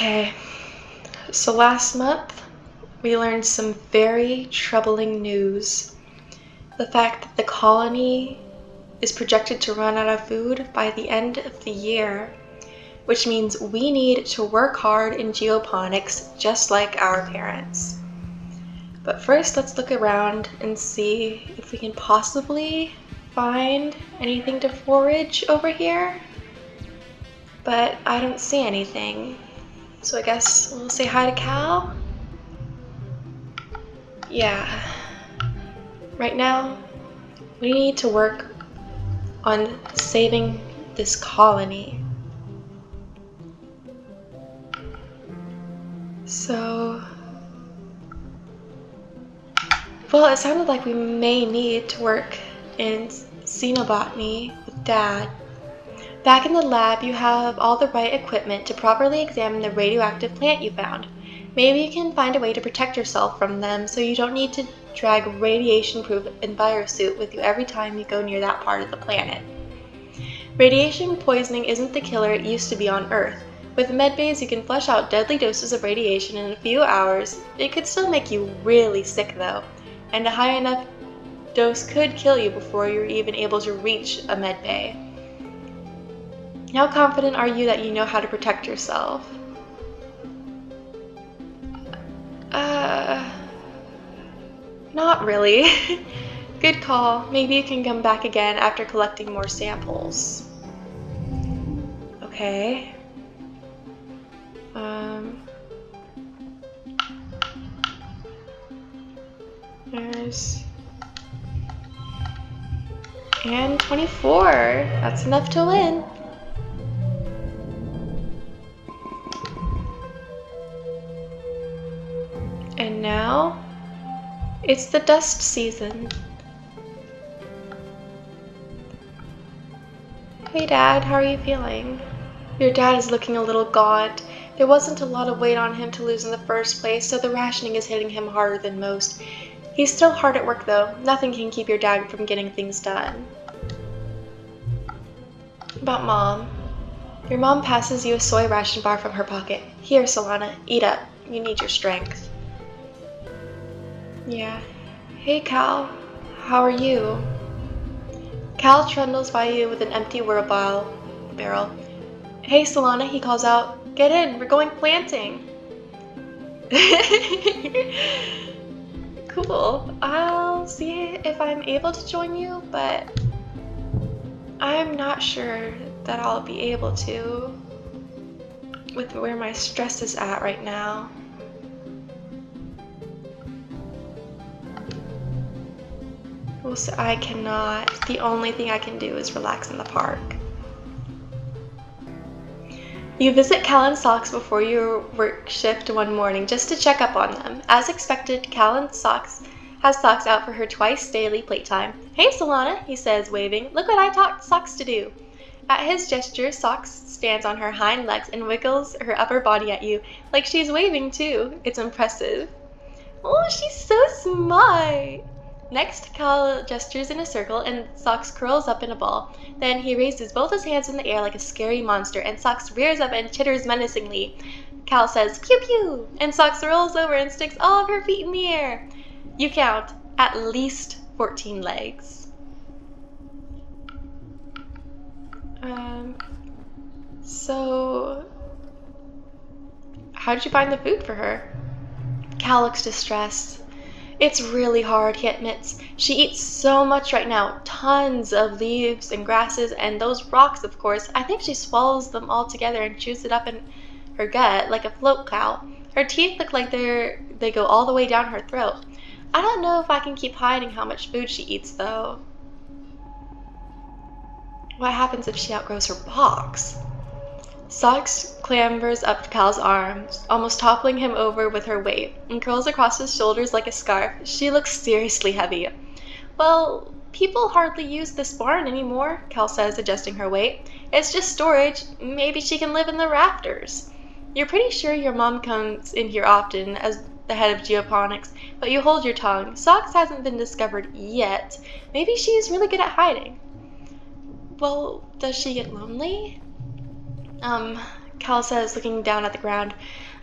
Okay, so last month we learned some very troubling news. The fact that the colony is projected to run out of food by the end of the year, which means we need to work hard in geoponics just like our parents. But first, let's look around and see if we can possibly find anything to forage over here. But I don't see anything. So I guess we'll say hi to Cal. Yeah. Right now, we need to work on saving this colony. So, well, it sounded like we may need to work in xenobotany with Dad. Back in the lab, you have all the right equipment to properly examine the radioactive plant you found. Maybe you can find a way to protect yourself from them so you don't need to drag a radiation-proof envirosuit with you every time you go near that part of the planet. Radiation poisoning isn't the killer it used to be on Earth. With medbays, you can flush out deadly doses of radiation in a few hours. It could still make you really sick though, and a high enough dose could kill you before you're even able to reach a medbay. How confident are you that you know how to protect yourself? Not really. Good call. Maybe you can come back again after collecting more samples. Okay. There's... And 24. That's enough to win. And now, it's the dust season. Hey Dad, how are you feeling? Your dad is looking a little gaunt. There wasn't a lot of weight on him to lose in the first place, so the rationing is hitting him harder than most. He's still hard at work though. Nothing can keep your dad from getting things done. About Mom. Your mom passes you a soy ration bar from her pocket. Here, Solana, eat up. You need your strength. Yeah. Hey Cal, how are you? Cal trundles by you with an empty barrel. Hey Solana, he calls out. Get in, we're going planting. Cool. I'll see if I'm able to join you, but I'm not sure that I'll be able to with where my stress is at right now. So I cannot. The only thing I can do is relax in the park. You visit Cal and Socks before your work shift one morning just to check up on them. As expected, Cal and Socks has Socks out for her twice daily playtime. Hey Solana, he says, waving. Look what I taught Socks to do. At his gesture, Socks stands on her hind legs and wiggles her upper body at you, like she's waving too. It's impressive. Oh, she's so smart. Next, Cal gestures in a circle and Socks curls up in a ball. Then he raises both his hands in the air like a scary monster, and Socks rears up and chitters menacingly. Cal says, pew pew, and Socks rolls over and sticks all of her feet in the air. You count at least 14 legs. So, how did you find the food for her? Cal looks distressed. It's really hard, he admits. She eats so much right now. Tons of leaves and grasses and those rocks, of course. I think she swallows them all together and chews it up in her gut like a float cow. Her teeth look like they go all the way down her throat. I don't know if I can keep hiding how much food she eats, though. What happens if she outgrows her box? Socks clambers up Cal's arms, almost toppling him over with her weight, and curls across his shoulders like a scarf. She looks seriously heavy. Well, people hardly use this barn anymore, Cal says, adjusting her weight. It's just storage. Maybe she can live in the rafters. You're pretty sure your mom comes in here often as the head of geoponics, but you hold your tongue. Socks hasn't been discovered yet. Maybe she's really good at hiding. Well, does she get lonely? Cal says, looking down at the ground.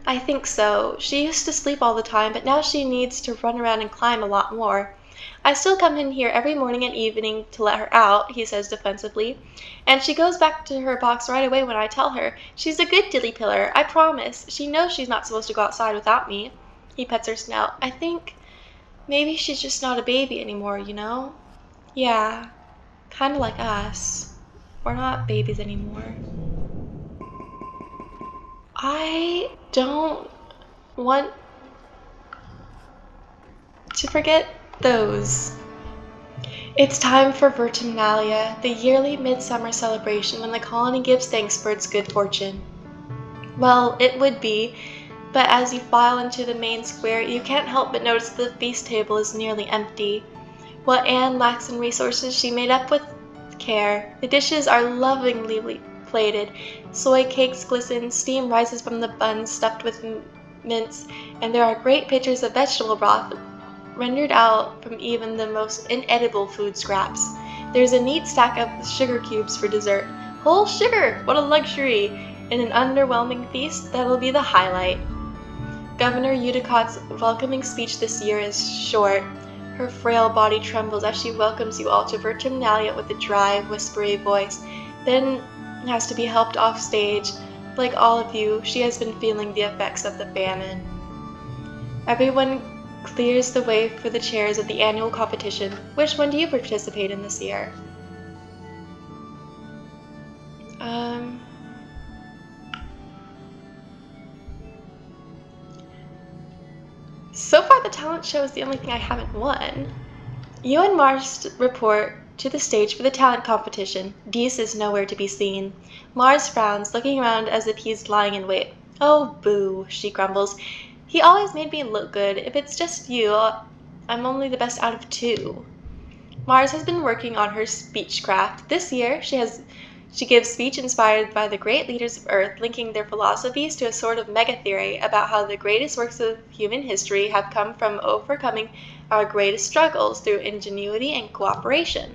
I think so. She used to sleep all the time, but now she needs to run around and climb a lot more. I still come in here every morning and evening to let her out, he says defensively, and she goes back to her box right away when I tell her. She's a good dilly pillar, I promise. She knows she's not supposed to go outside without me. He pets her snout. I think maybe she's just not a baby anymore, you know? Yeah, kind of like us. We're not babies anymore. I don't want to forget those. It's time for Vertumna, the yearly midsummer celebration when the colony gives thanks for its good fortune. Well, it would be, but as you file into the main square, you can't help but notice the feast table is nearly empty. What Anne lacks in resources, she made up with care. The dishes are lovingly plated. Soy cakes glisten, steam rises from the buns stuffed with mince, and there are great pitchers of vegetable broth rendered out from even the most inedible food scraps. There's a neat stack of sugar cubes for dessert. Whole sugar! What a luxury! In an underwhelming feast, that'll be the highlight. Governor Udicott's welcoming speech this year is short. Her frail body trembles as she welcomes you all to Vertumna with a dry, whispery voice, then has to be helped off stage. Like all of you, she has been feeling the effects of the famine. Everyone clears the way for the chairs of the annual competition. Which one do you participate in this year? So far the talent show is the only thing I haven't won. You and Mars report to the stage for the talent competition. Dees is nowhere to be seen. Mars frowns, looking around as if he's lying in wait. Oh, boo, she grumbles. He always made me look good. If it's just you, I'm only the best out of two. Mars has been working on her speechcraft. This year, she gives speech inspired by the great leaders of Earth, linking their philosophies to a sort of mega-theory about how the greatest works of human history have come from overcoming our greatest struggles through ingenuity and cooperation.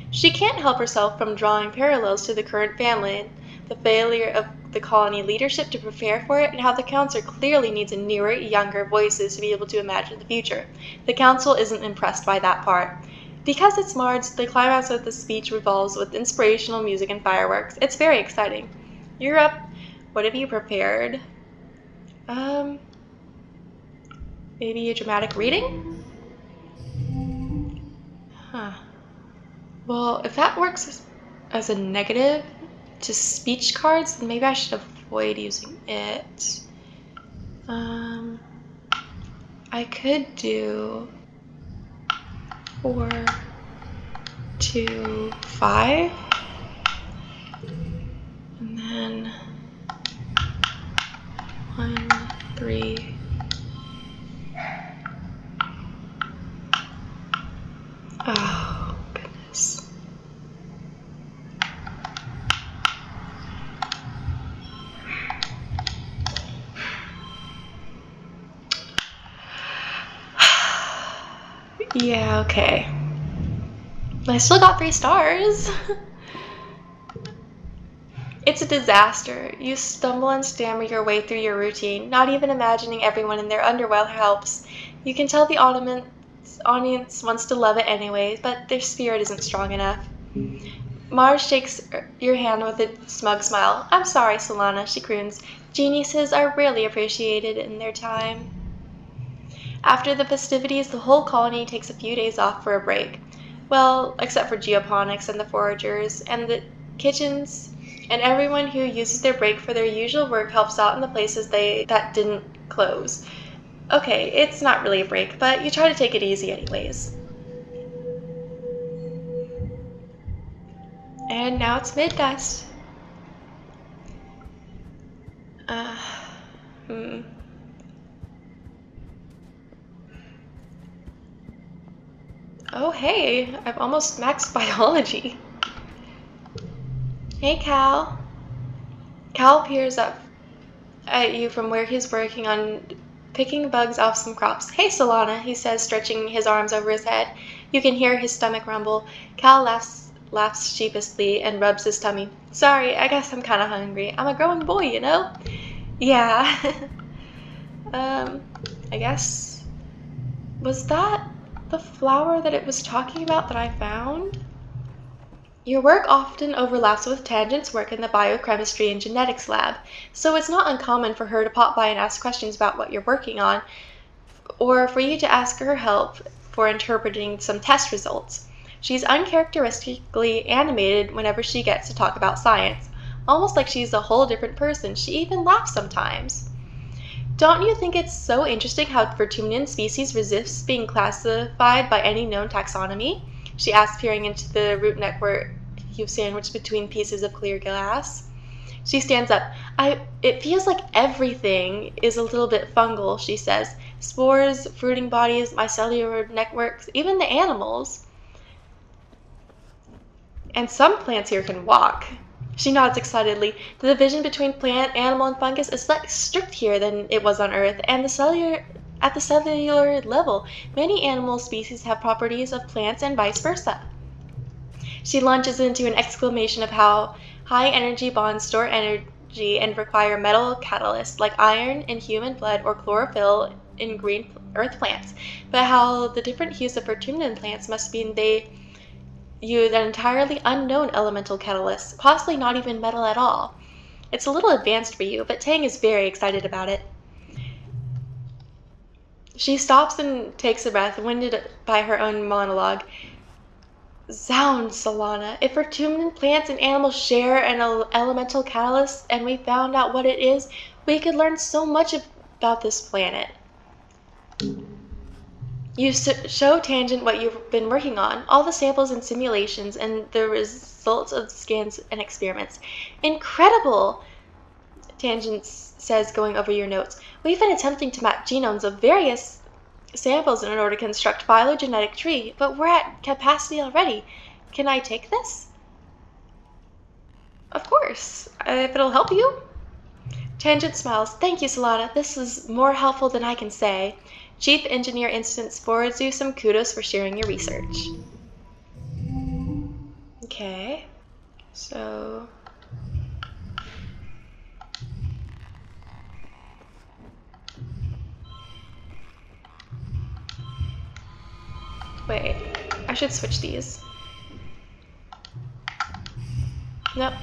She can't help herself from drawing parallels to the current family, the failure of the colony leadership to prepare for it, and how the council clearly needs newer, younger voices to be able to imagine the future. The council isn't impressed by that part. Because it's March, the climax of the speech revolves with inspirational music and fireworks. It's very exciting. You're up. What have you prepared? Maybe a dramatic reading? Huh. Well, if that works as a negative to speech cards, then maybe I should avoid using it. I could do 4, 2, 5, and then 1, 3. Oh, goodness. Yeah, okay. I still got 3 stars. It's a disaster. You stumble and stammer your way through your routine, not even imagining everyone in their underwear helps. You can tell the audience wants to love it anyway, but their spirit isn't strong enough. Mars shakes your hand with a smug smile. I'm sorry, Solana, she croons. Geniuses are rarely appreciated in their time. After the festivities, the whole colony takes a few days off for a break. Well, except for geoponics and the foragers, and the kitchens, and everyone who uses their break for their usual work helps out in the places that didn't close. Okay, it's not really a break, but you try to take it easy anyways. And now it's mid-dust. Oh, hey, I've almost maxed biology. Hey, Cal. Cal peers up at you from where he's working on picking bugs off some crops. Hey, Solana, he says, stretching his arms over his head. You can hear his stomach rumble. Cal laughs laughs sheepishly and rubs his tummy. Sorry, I guess I'm kind of hungry. I'm a growing boy, you know? Yeah. I guess... Was that the flower that it was talking about that I found? Your work often overlaps with Tangent's work in the biochemistry and genetics lab, so it's not uncommon for her to pop by and ask questions about what you're working on, or for you to ask her help for interpreting some test results. She's uncharacteristically animated whenever she gets to talk about science, almost like she's a whole different person. She even laughs sometimes. Don't you think it's so interesting how Vertumnian species resists being classified by any known taxonomy? She asked, peering into the root network you've sandwiched between pieces of clear glass. She stands up. It feels like everything is a little bit fungal, she says. Spores, fruiting bodies, mycellular networks, even the animals. And some plants here can walk. She nods excitedly. The division between plant, animal, and fungus is less strict here than it was on Earth, and at the cellular level, many animal species have properties of plants and vice versa. She launches into an exclamation of how high energy bonds store energy and require metal catalysts like iron in human blood or chlorophyll in green earth plants, but how the different hues of Vertumnian plants must mean they use an entirely unknown elemental catalyst, possibly not even metal at all. It's a little advanced for you, but Tang is very excited about it. She stops and takes a breath, winded by her own monologue. Zounds, Solana. If Vertumnian plants and animals share an elemental catalyst and we found out what it is, we could learn so much about this planet. You show Tangent what you've been working on, all the samples and simulations, and the results of scans and experiments. Incredible! Tangent says, going over your notes. We've been attempting to map genomes of various samples in order to construct a phylogenetic tree, but we're at capacity already. Can I take this? Of course, if it'll help you. Tangent smiles. Thank you, Solana. This is more helpful than I can say. Chief Engineer Instance forwards you some kudos for sharing your research. Okay, so... Wait, I should switch these. Nope.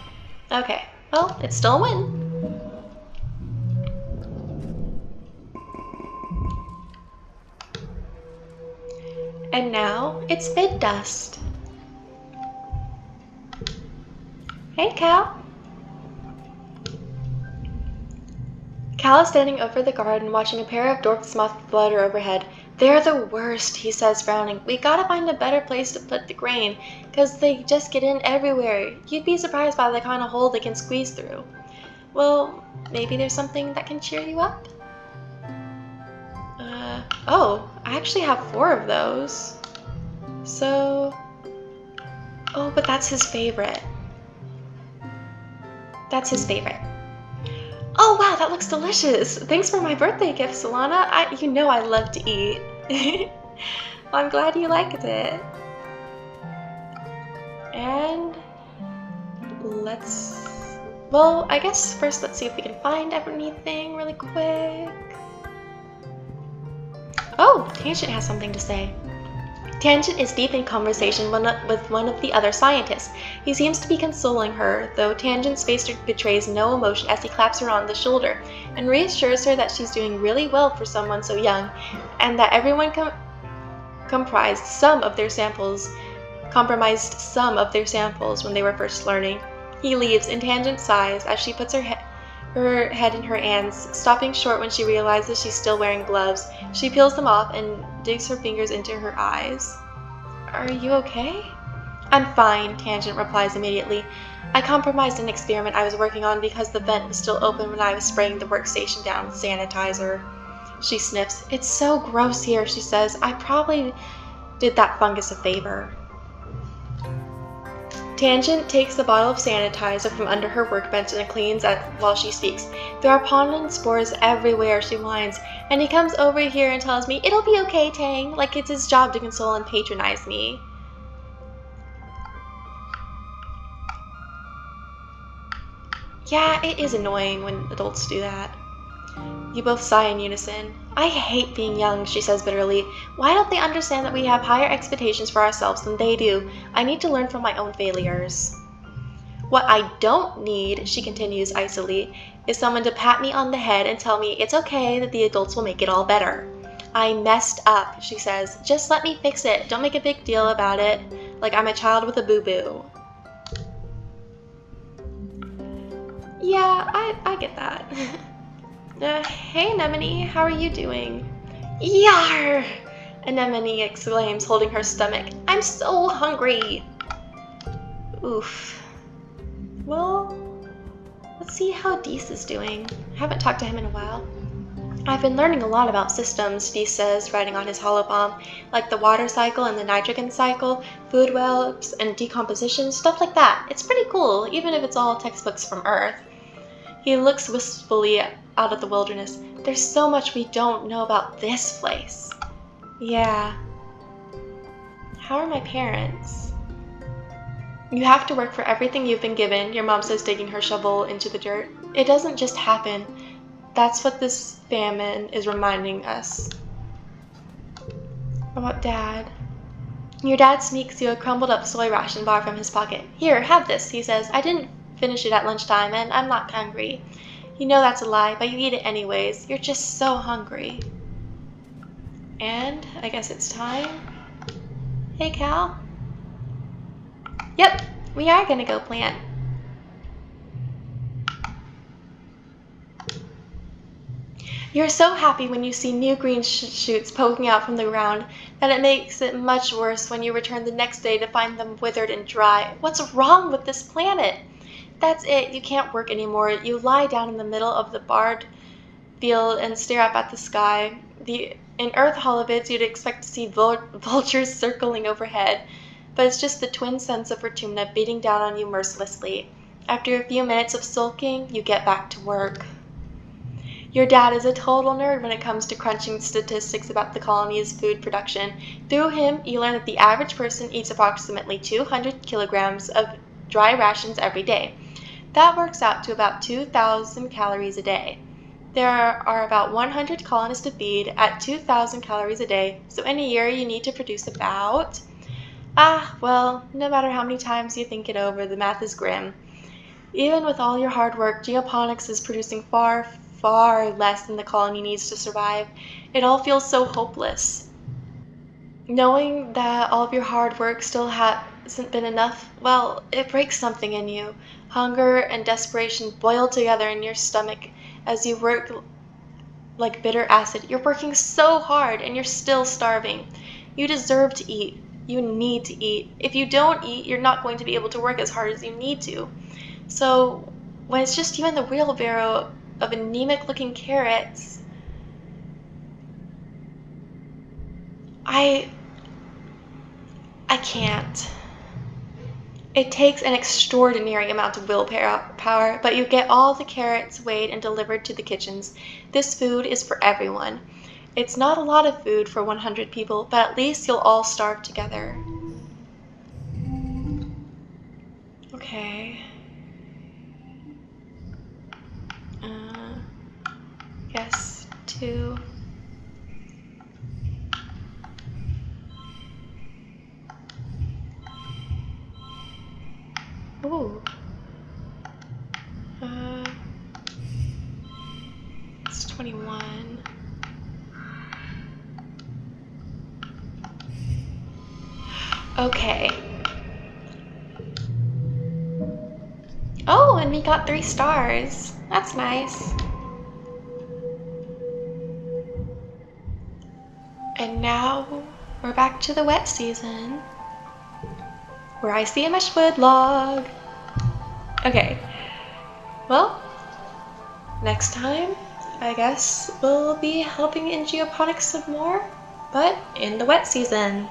Okay, well, it's still a win. And now it's mid dust. Hey, Cal. Cal is standing over the garden watching a pair of dorks moth flutter overhead. They're the worst, he says, frowning. We gotta find a better place to put the grain, 'cause they just get in everywhere. You'd be surprised by the kind of hole they can squeeze through. Well, maybe there's something that can cheer you up? Oh, I actually have 4 of those. So... Oh, but that's his favorite. That's his favorite. Oh wow, that looks delicious! Thanks for my birthday gift, Solana. You know I love to eat. Well, I'm glad you liked it. And... Well, I guess first let's see if we can find anything really quick. Oh, Tangent has something to say. Tangent is deep in conversation with one of the other scientists. He seems to be consoling her, though Tangent's face betrays no emotion as he claps her on the shoulder and reassures her that she's doing really well for someone so young, and that everyone compromised some of their samples when they were first learning. He leaves, and Tangent sighs as she puts her head in her hands, stopping short when she realizes she's still wearing gloves. She peels them off and digs her fingers into her eyes. Are you okay? I'm fine, Tangent replies immediately. I compromised an experiment I was working on because the vent was still open when I was spraying the workstation down with sanitizer. She sniffs. It's so gross here, she says. I probably did that fungus a favor. Tangent takes the bottle of sanitizer from under her workbench and cleans it while she speaks. There are pollen spores everywhere, she whines, and he comes over here and tells me, it'll be okay, Tang, like it's his job to console and patronize me. Yeah, it is annoying when adults do that. You both sigh in unison. I hate being young, she says bitterly. Why don't they understand that we have higher expectations for ourselves than they do? I need to learn from my own failures. What I don't need, she continues icily, is someone to pat me on the head and tell me it's okay that the adults will make it all better. I messed up, she says. Just let me fix it. Don't make a big deal about it, like I'm a child with a boo-boo. Yeah, I get that. Hey, Anemone, how are you doing? Yar! Anemone exclaims, holding her stomach. I'm so hungry! Oof. Well, let's see how Deese is doing. I haven't talked to him in a while. I've been learning a lot about systems, Deese says, writing on his holopalm, like the water cycle and the nitrogen cycle, food webs and decomposition, stuff like that. It's pretty cool, even if it's all textbooks from Earth. He looks wistfully out at the wilderness. There's so much we don't know about this place. Yeah. How are my parents? You have to work for everything you've been given, your mom says, digging her shovel into the dirt. It doesn't just happen. That's what this famine is reminding us. What about Dad? Your dad sneaks you a crumbled up soy ration bar from his pocket. Here, have this, he says. I didn't finish it at lunchtime and I'm not hungry. You know that's a lie, but you eat it anyways. You're just so hungry. And I guess it's time. Hey, Cal. Yep, we are gonna go plant. You're so happy when you see new green shoots poking out from the ground that it makes it much worse when you return the next day to find them withered and dry. What's wrong with this planet? That's it, you can't work anymore. You lie down in the middle of the barred field and stare up at the sky. In Earth holovids, you'd expect to see vultures circling overhead, but it's just the twin suns of Vertumna beating down on you mercilessly. After a few minutes of sulking, you get back to work. Your dad is a total nerd when it comes to crunching statistics about the colony's food production. Through him, you learn that the average person eats approximately 200 kilograms of dry rations every day. That works out to about 2,000 calories a day. There are about 100 colonists to feed at 2,000 calories a day, so in a year you need to produce about... well, no matter how many times you think it over, the math is grim. Even with all your hard work, geoponics is producing far less than the colony needs to survive. It all feels so hopeless. Knowing that all of your hard work still hasn't been enough, well, it breaks something in you. Hunger and desperation boil together in your stomach as you work like bitter acid. You're working so hard and you're still starving. You deserve to eat. You need to eat. If you don't eat, you're not going to be able to work as hard as you need to. So when it's just you and the wheelbarrow of anemic-looking carrots, I can't. It takes an extraordinary amount of willpower, but you get all the carrots weighed and delivered to the kitchens. This food is for everyone. It's not a lot of food for 100 people, but at least you'll all starve together. Okay. Guess 2. Ooh. It's 21. Okay. Oh, and we got 3 stars. That's nice. And now we're back to the wet season, where I see a meshwood log. Okay. Well, next time, I guess we'll be helping in geoponics some more, but in the wet season.